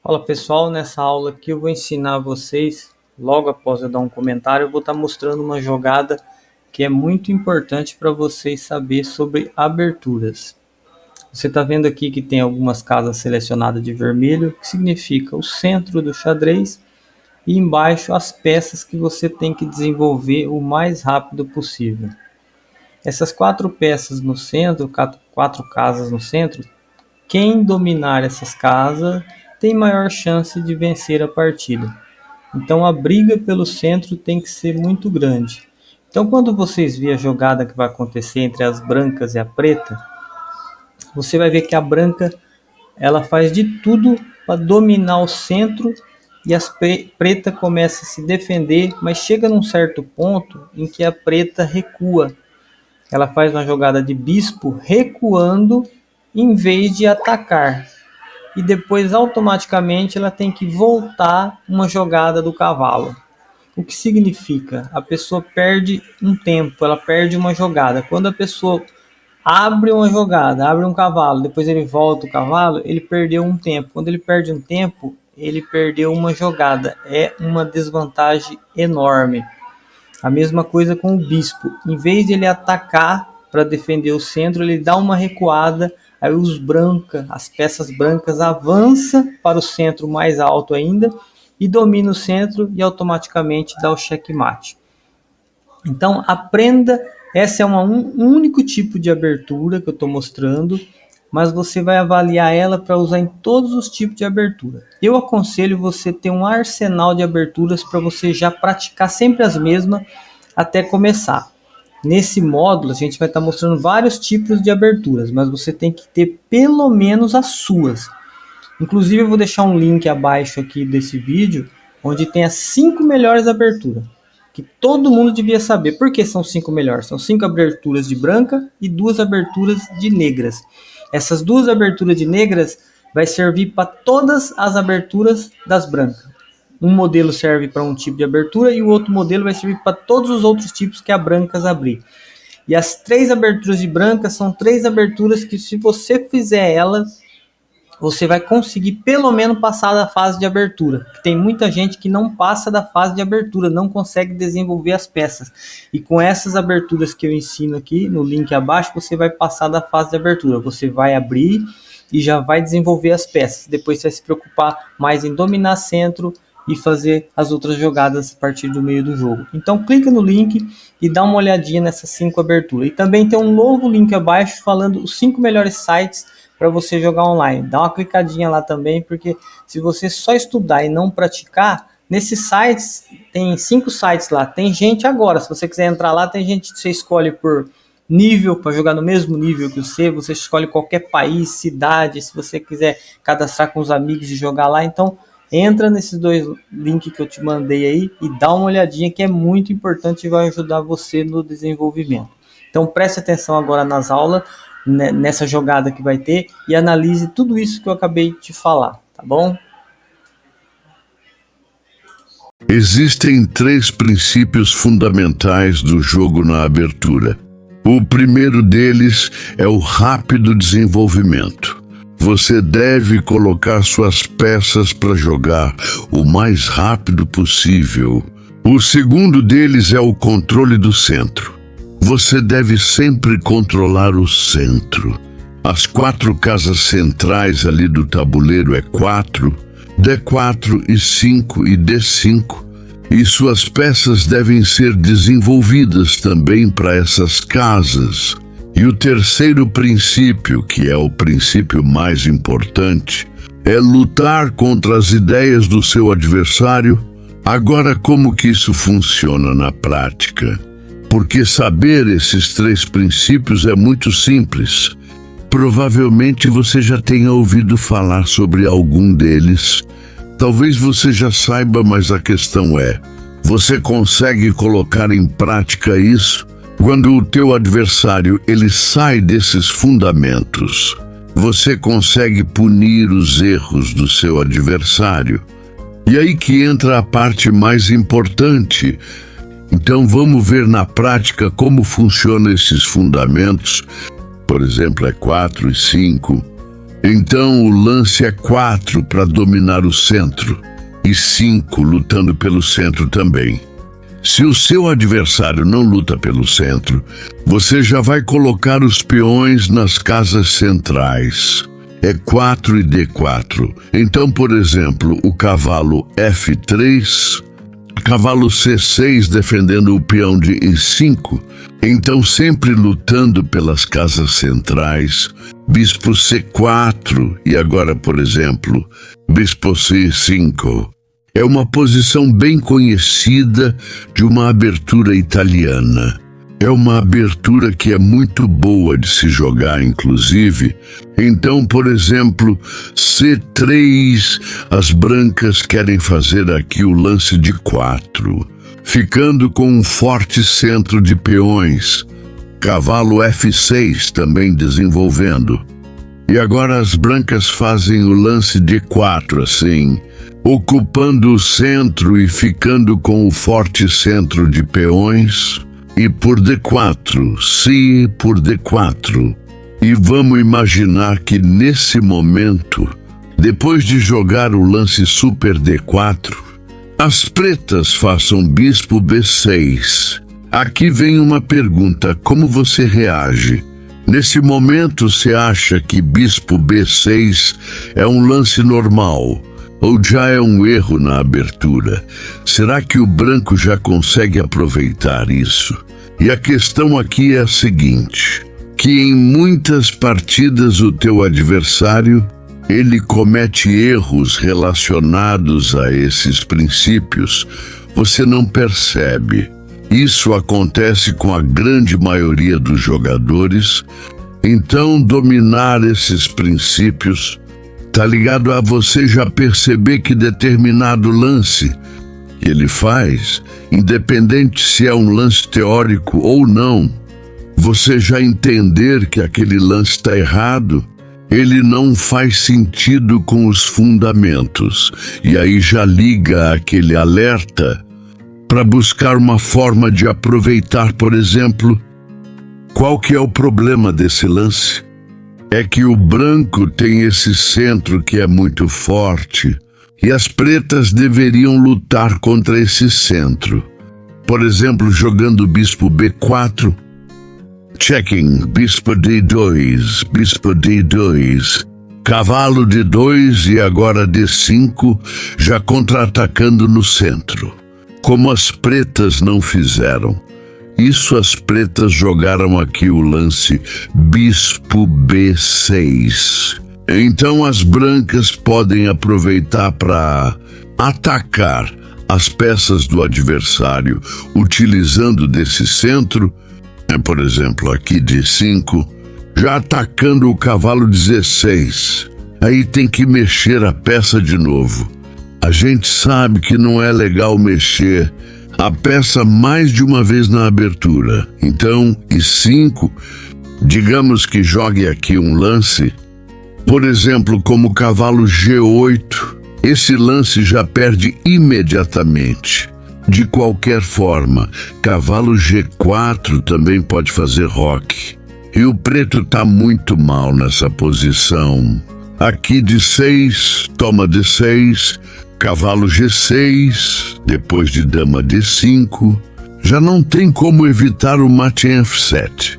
Fala pessoal, nessa aula aqui eu vou ensinar vocês, logo após eu dar um comentário, eu vou estar mostrando uma jogada que é muito importante para vocês saber sobre aberturas. Você está vendo aqui que tem algumas casas selecionadas de vermelho, que significa o centro do xadrez, e embaixo as peças que você tem que desenvolver o mais rápido possível. Essas quatro peças no centro, quatro casas no centro, quem dominar essas casas tem maior chance de vencer a partida. Então a briga pelo centro tem que ser muito grande. Então quando vocês verem a jogada que vai acontecer entre as brancas e a preta, você vai ver que a branca ela faz de tudo para dominar o centro e a preta começa a se defender, mas chega num certo ponto em que a preta recua. Ela faz uma jogada de bispo recuando em vez de atacar. E depois automaticamente ela tem que voltar uma jogada do cavalo. O que significa? A pessoa perde um tempo, ela perde uma jogada. Quando a pessoa abre uma jogada, abre um cavalo, depois ele volta o cavalo, ele perdeu um tempo. Quando ele perde um tempo, ele perdeu uma jogada. É uma desvantagem enorme. A mesma coisa com o bispo. Em vez de ele atacar para defender o centro, ele dá uma recuada. Aí as peças brancas avançam para o centro mais alto ainda e domina o centro e automaticamente dá o checkmate. Então aprenda, essa é um único tipo de abertura que eu estou mostrando, mas você vai avaliar ela para usar em todos os tipos de abertura. Eu aconselho você ter um arsenal de aberturas para você já praticar sempre as mesmas até começar. Nesse módulo a gente vai estar mostrando vários tipos de aberturas, mas você tem que ter pelo menos as suas. Inclusive eu vou deixar um link abaixo aqui desse vídeo, onde tem as 5 melhores aberturas, que todo mundo devia saber. Por que são 5 melhores? São 5 aberturas de branca e 2 aberturas de negras. Essas 2 aberturas de negras vai servir para todas as aberturas das brancas. Um modelo serve para um tipo de abertura e o outro modelo vai servir para todos os outros tipos que a brancas abrir. E as 3 aberturas de brancas são 3 aberturas que, se você fizer ela, você vai conseguir pelo menos passar da fase de abertura. Tem muita gente que não passa da fase de abertura, não consegue desenvolver as peças. E com essas aberturas que eu ensino aqui no link abaixo, você vai passar da fase de abertura. Você vai abrir e já vai desenvolver as peças. Depois você vai se preocupar mais em dominar centro e fazer as outras jogadas a partir do meio do jogo. Então clica no link e dá uma olhadinha nessas 5 aberturas. E também tem um novo link abaixo falando os 5 melhores sites para você jogar online. Dá uma clicadinha lá também, porque se você só estudar e não praticar, nesses sites, tem 5 sites lá. Tem gente agora, se você quiser entrar lá, tem gente que você escolhe por nível, para jogar no mesmo nível que você escolhe qualquer país, cidade, se você quiser cadastrar com os amigos e jogar lá. Então entra nesses 2 links que eu te mandei aí e dá uma olhadinha, que é muito importante e vai ajudar você no desenvolvimento. Então preste atenção agora nas aulas, nessa jogada que vai ter, e analise tudo isso que eu acabei de falar, tá bom? Existem 3 princípios fundamentais do jogo na abertura. O primeiro deles é o rápido desenvolvimento. Você deve colocar suas peças para jogar o mais rápido possível. O segundo deles é o controle do centro. Você deve sempre controlar o centro. As 4 casas centrais ali do tabuleiro é 4, D4 e 5 e D5. E suas peças devem ser desenvolvidas também para essas casas. E o terceiro princípio, que é o princípio mais importante, é lutar contra as ideias do seu adversário. Agora, como que isso funciona na prática? Porque saber esses 3 princípios é muito simples. Provavelmente você já tenha ouvido falar sobre algum deles. Talvez você já saiba, mas a questão é: você consegue colocar em prática isso? Quando o teu adversário ele sai desses fundamentos, você consegue punir os erros do seu adversário. E aí que entra a parte mais importante. Então vamos ver na prática como funcionam esses fundamentos. Por exemplo, é 4 e 5. Então o lance é 4 para dominar o centro e 5 lutando pelo centro também. Se o seu adversário não luta pelo centro, você já vai colocar os peões nas casas centrais. É 4 e D4. Então, por exemplo, o cavalo F3, cavalo C6 defendendo o peão de I5. Então, sempre lutando pelas casas centrais. Bispo C4 e agora, por exemplo, bispo C5. É uma posição bem conhecida de uma abertura italiana. É uma abertura que é muito boa de se jogar, inclusive. Então, por exemplo, C3, as brancas querem fazer aqui o lance de 4, ficando com um forte centro de peões. Cavalo F6 também desenvolvendo. E agora as brancas fazem o lance de 4 assim, ocupando o centro e ficando com o forte centro de peões. E por D4, se por D4. E vamos imaginar que nesse momento, depois de jogar o lance super D4, as pretas façam bispo B6. Aqui vem uma pergunta: como você reage? Nesse momento, você acha que bispo B6 é um lance normal? Ou já é um erro na abertura? Será que o branco já consegue aproveitar isso? E a questão aqui é a seguinte, que em muitas partidas o teu adversário, ele comete erros relacionados a esses princípios, você não percebe. Isso acontece com a grande maioria dos jogadores. Então, dominar esses princípios tá ligado a você já perceber que determinado lance que ele faz, independente se é um lance teórico ou não, você já entender que aquele lance está errado, ele não faz sentido com os fundamentos. E aí já liga aquele alerta para buscar uma forma de aproveitar, por exemplo, qual que é o problema desse lance? É que o branco tem esse centro que é muito forte e as pretas deveriam lutar contra esse centro. Por exemplo, jogando bispo B4, checking, bispo D2, bispo D2, cavalo D2 e agora D5, já contra-atacando no centro. Como as pretas não fizeram isso, as pretas jogaram aqui o lance bispo B6. Então as brancas podem aproveitar para atacar as peças do adversário utilizando desse centro, por exemplo, aqui D5, já atacando o cavalo 16. Aí tem que mexer a peça de novo. A gente sabe que não é legal mexer a peça mais de uma vez na abertura. Então, E5, digamos que jogue aqui um lance, por exemplo, como cavalo G8. Esse lance já perde imediatamente. De qualquer forma, cavalo G4 também pode fazer roque. E o preto tá muito mal nessa posição. Aqui D6, toma D6, cavalo G6, depois de dama D5, já não tem como evitar o mate em F7.